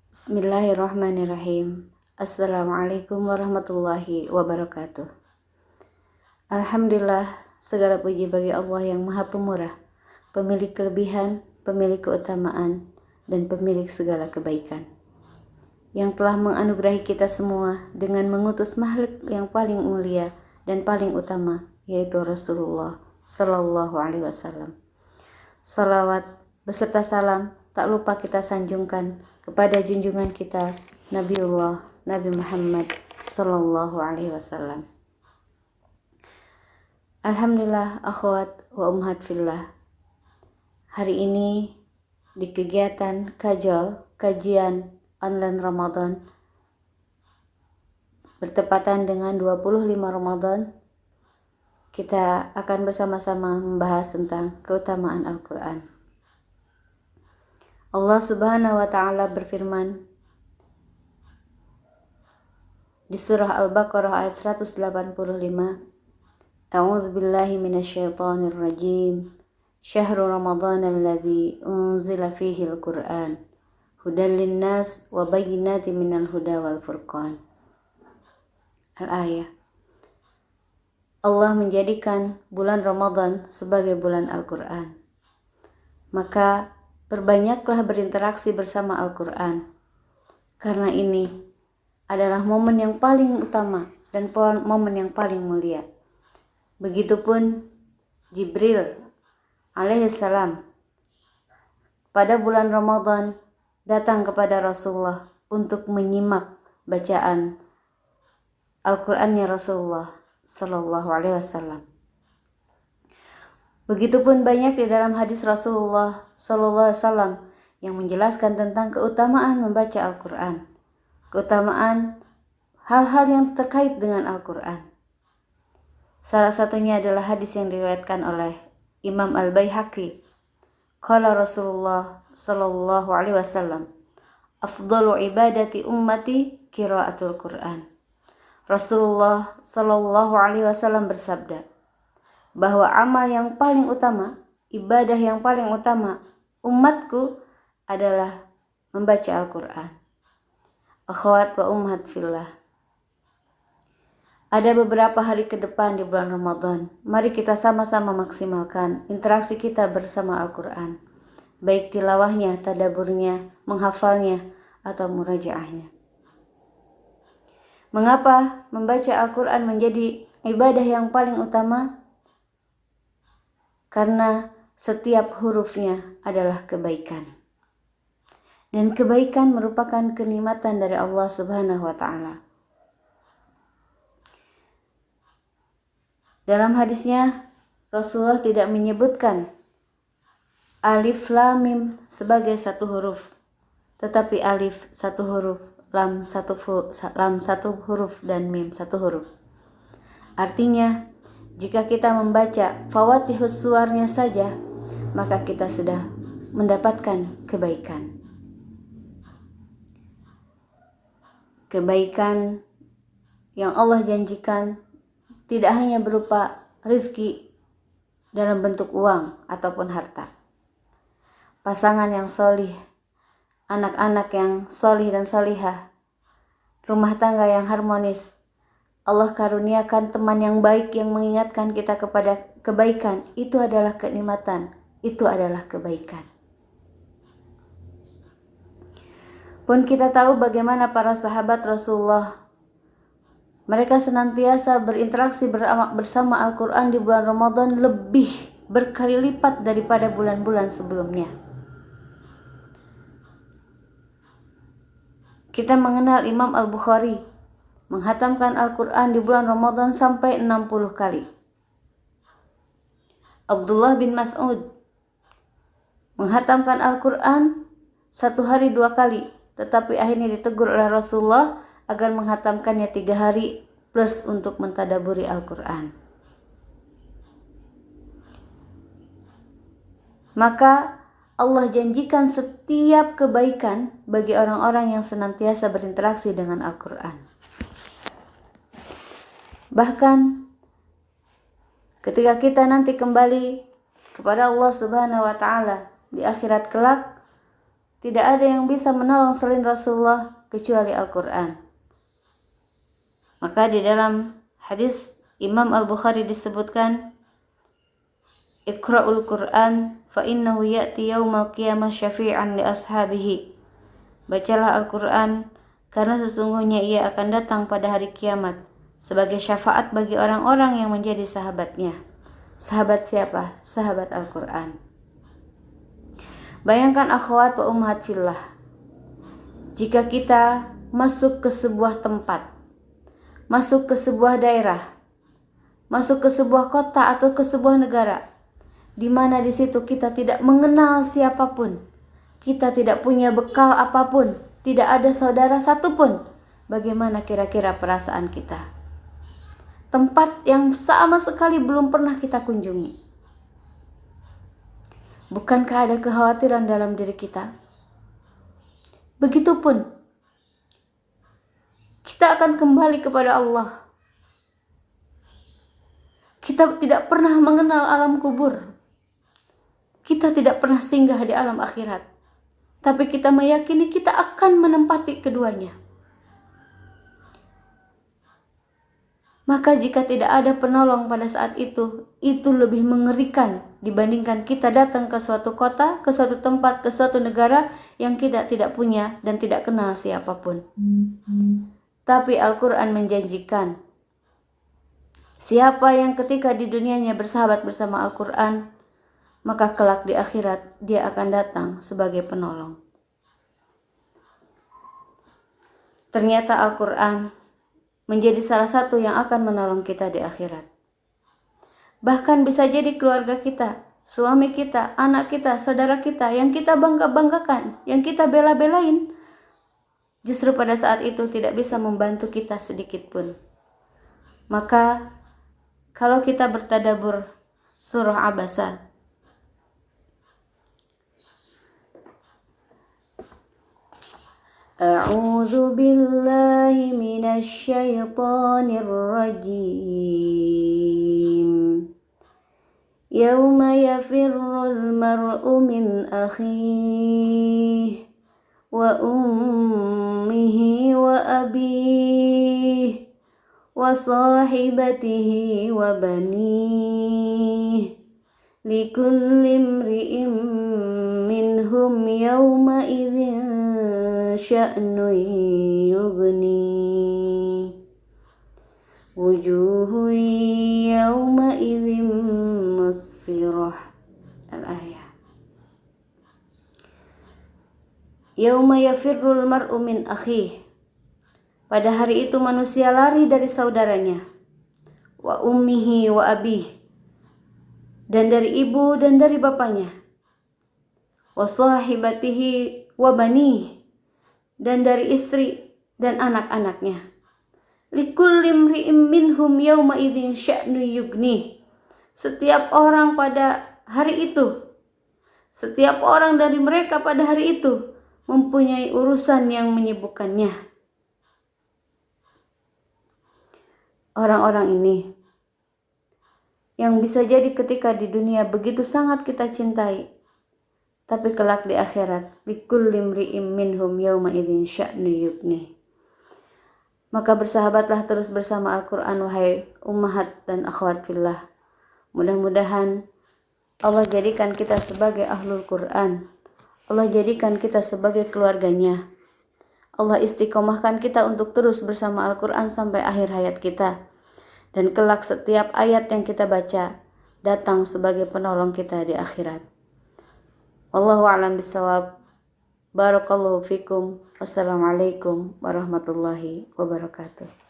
Bismillahirrahmanirrahim. Assalamualaikum warahmatullahi wabarakatuh. Alhamdulillah, segala puji bagi Allah yang Maha Pemurah, pemilik kelebihan, pemilik keutamaan, dan pemilik segala kebaikan, yang telah menganugerahi kita semua dengan mengutus makhluk yang paling mulia dan paling utama, yaitu Rasulullah Sallallahu Alaihi Wasallam. Salawat beserta salam tak lupa kita sanjungkan kepada junjungan kita Nabiullah Nabi Muhammad Sallallahu Alaihi Wasallam. Alhamdulillah, akhwat wa ummahat fillah. Hari ini di kegiatan kajian online Ramadan bertepatan dengan 25 Ramadan, kita akan bersama-sama membahas tentang keutamaan Al-Quran. Allah Subhanahu wa Ta'ala berfirman di surah Al-Baqarah ayat 185, A'udzu billahi minasyaitonir rajim. Syahrul Ramadan alladzi unzila fihi al-Qur'an hudan linnas wa bayyinatin minal huda wal furqan. Al-ayah. Allah menjadikan bulan Ramadan sebagai bulan Al-Quran. Maka perbanyaklah berinteraksi bersama Al-Quran. Karena ini adalah momen yang paling utama dan momen yang paling mulia. Begitupun Jibril alaihissalam pada bulan Ramadan datang kepada Rasulullah untuk menyimak bacaan Al-Qurannya Rasulullah Sallallahu Alaihi Wasallam. Begitupun banyak di dalam hadis Rasulullah Sallallahu Alaihi Wasallam yang menjelaskan tentang keutamaan membaca Al-Quran, keutamaan hal-hal yang terkait dengan Al-Quran. Salah satunya adalah hadis yang diriwayatkan oleh Imam Al-Baihaqi. Qala Rasulullah Sallallahu Alaihi Wasallam, afdalu ibadati ummati qiraatul Quran. Rasulullah Sallallahu Alaihi Wasallam bersabda bahwa amal yang paling utama, ibadah yang paling utama umatku adalah membaca Al-Quran. Akhwat wa ummahat fillah. Ada beberapa hari ke depan di bulan Ramadan. Mari kita sama-sama maksimalkan interaksi kita bersama Al-Quran, baik tilawahnya, tadaburnya, menghafalnya, atau murajaahnya. Mengapa membaca Al-Quran menjadi ibadah yang paling utama? Karena setiap hurufnya adalah kebaikan. Dan kebaikan merupakan kenikmatan dari Allah Subhanahu wa Ta'ala. Dalam hadisnya, Rasulullah tidak menyebutkan alif lam mim sebagai satu huruf, tetapi alif satu huruf, lam satu huruf, dan mim satu huruf. Artinya, jika kita membaca fawatihus suwarnya saja, maka kita sudah mendapatkan kebaikan. Kebaikan yang Allah janjikan tidak hanya berupa rezeki dalam bentuk uang ataupun harta. Pasangan yang solih, anak-anak yang solih dan solihah, rumah tangga yang harmonis, Allah karuniakan teman yang baik yang mengingatkan kita kepada kebaikan. Itu adalah kenikmatan, itu adalah kebaikan. Pun kita tahu bagaimana para sahabat Rasulullah, mereka senantiasa berinteraksi bersama Al-Quran di bulan Ramadan lebih berkali lipat daripada bulan-bulan sebelumnya. Kita mengenal Imam Al-Bukhari menghatamkan Al-Quran di bulan Ramadan sampai 60 kali. Abdullah bin Mas'ud menghatamkan Al-Quran satu hari 2 kali, tetapi akhirnya ditegur oleh Rasulullah agar menghatamkannya 3 hari plus untuk mentadaburi Al-Quran. Maka Allah janjikan setiap kebaikan bagi orang-orang yang senantiasa berinteraksi dengan Al-Quran. Bahkan ketika kita nanti kembali kepada Allah Subhanahu wa Ta'ala di akhirat kelak tidak ada yang bisa menolong selain Rasulullah kecuali Al-Quran. Maka di dalam hadis Imam Al-Bukhari disebutkan, Iqra'ul Quran fa innahu ya'ti yaumal qiyamah syafi'an li ashabihi. Bacalah Al-Quran karena sesungguhnya ia akan datang pada hari kiamat sebagai syafaat bagi orang-orang yang menjadi sahabatnya. Sahabat siapa? Sahabat Al-Quran. Bayangkan akhwat wa ummahat fillah, jika kita masuk ke sebuah tempat, masuk ke sebuah daerah, masuk ke sebuah kota atau ke sebuah negara, di mana di situ kita tidak mengenal siapapun, kita tidak punya bekal apapun, tidak ada saudara satupun, bagaimana kira-kira perasaan kita? Tempat yang sama sekali belum pernah kita kunjungi. Bukankah ada kekhawatiran dalam diri kita? Begitupun, kita akan kembali kepada Allah. Kita tidak pernah mengenal alam kubur. Kita tidak pernah singgah di alam akhirat. Tapi kita meyakini kita akan menempati keduanya. Maka jika tidak ada penolong pada saat itu lebih mengerikan dibandingkan kita datang ke suatu kota, ke suatu tempat, ke suatu negara yang kita tidak punya dan tidak kenal siapapun. Tapi Al-Quran menjanjikan, siapa yang ketika di dunianya bersahabat bersama Al-Quran, maka kelak di akhirat dia akan datang sebagai penolong. Ternyata Al-Quran menjadi salah satu yang akan menolong kita di akhirat. Bahkan bisa jadi keluarga kita, suami kita, anak kita, saudara kita yang kita bangga-banggakan, yang kita bela-belain, justru pada saat itu tidak bisa membantu kita sedikit pun. Maka kalau kita bertadabbur surah Abasa, A'udzu billahi minasy syaithanir rajim. Yauma yafirrul mar'u min akhihi wa ummihi wa abihi wa sahibatihi wa banihi. Likulli imri'in minhum yawma idzin sya'nun yughni. Wujuhun yawma idzin musfirah. Al-ayah. Yauma yafirrul mar'u min akhihi. Pada hari itu manusia lari dari saudaranya. Wa ummihi wa abihi. Dan dari ibu dan dari bapaknya. Wa sahibatihi wa banihi. Dan dari istri dan anak-anaknya. Likulli imri'in minhum yawma idzin sya'nu yughni. Setiap orang pada hari itu, setiap orang dari mereka pada hari itu mempunyai urusan yang menyibukkannya. Orang-orang ini yang bisa jadi ketika di dunia begitu sangat kita cintai, tapi kelak di akhirat likulli imri'in minhum yawma idzin sya'nu yughni. Maka bersahabatlah terus bersama Al-Quran, wahai ummahat dan akhwat fillah. Mudah-mudahan Allah jadikan kita sebagai ahlul Quran. Allah jadikan kita sebagai keluarganya. Allah istiqomahkan kita untuk terus bersama Al-Quran sampai akhir hayat kita. Dan kelak setiap ayat yang kita baca datang sebagai penolong kita di akhirat. Wallahu a'lam bishawab. Barakallahu fikum. Wassalamualaikum warahmatullahi wabarakatuh.